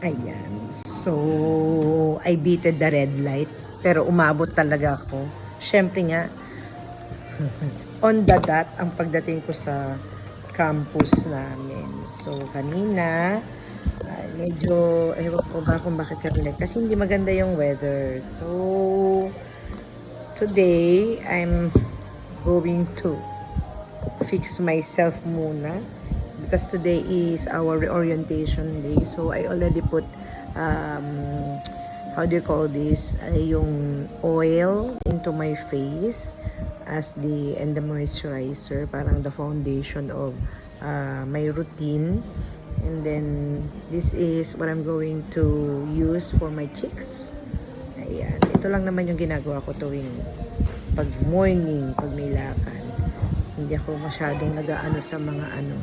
Ayan. So, I beated the red light. Pero umabot talaga ako. Siyempre nga, on the dot ang pagdating ko sa campus namin. So, kanina, medyo, ewan ko ba kung bakit ka-relate. Kasi hindi maganda yung weather. So, today, I'm going to fix myself muna. Because today is our reorientation day. So, I already put, how do you call this? Yung oil into my face as and the moisturizer. Parang the foundation of my routine. And then, this is what I'm going to use for my cheeks. Ayan. Ito lang naman yung ginagawa ko tuwing pag morning, pag may lakad. Hindi ako masyadong nag-aano sa mga ano.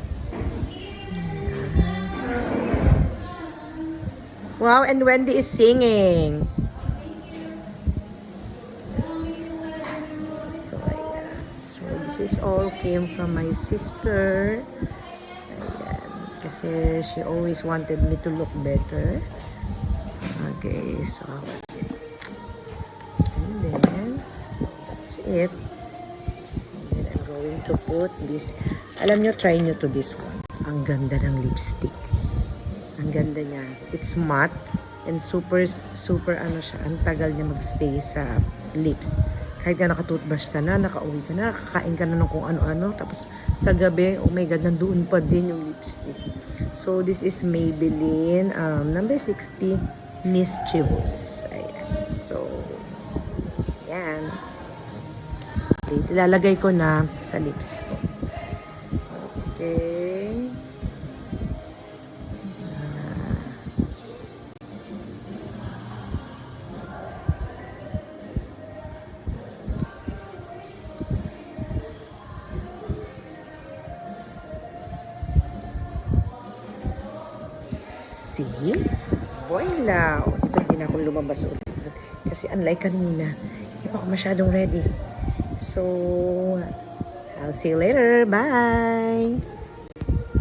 Wow, and Wendy is singing. So, ayan. So, this is all came from my sister. Ayan. Kasi she always wanted me to look better. Okay, so how was it? And then, so that's it. And then I'm going to put this. Alam nyo, try nyo to this one. Ang ganda ng lipstick. Ang ganda niya. It's matte and super ano siya. Ang tagal niya magstay sa lips. Kahit ka naka-toothbrush ka na, nakauwi ka na, kakain ka na ng kung ano-ano. Tapos sa gabi, oh my God, nandoon pa din yung lipstick. So this is Maybelline number 60 Mischievous. Ayan. So, yan. Okay, ilalagay ko na sa lips ko. Okay. See? Voila! O, di ba hindi na ako lumabas ulit. Kasi unlike kanina, hindi pa ako masyadong ready. So, I'll see you later. Bye!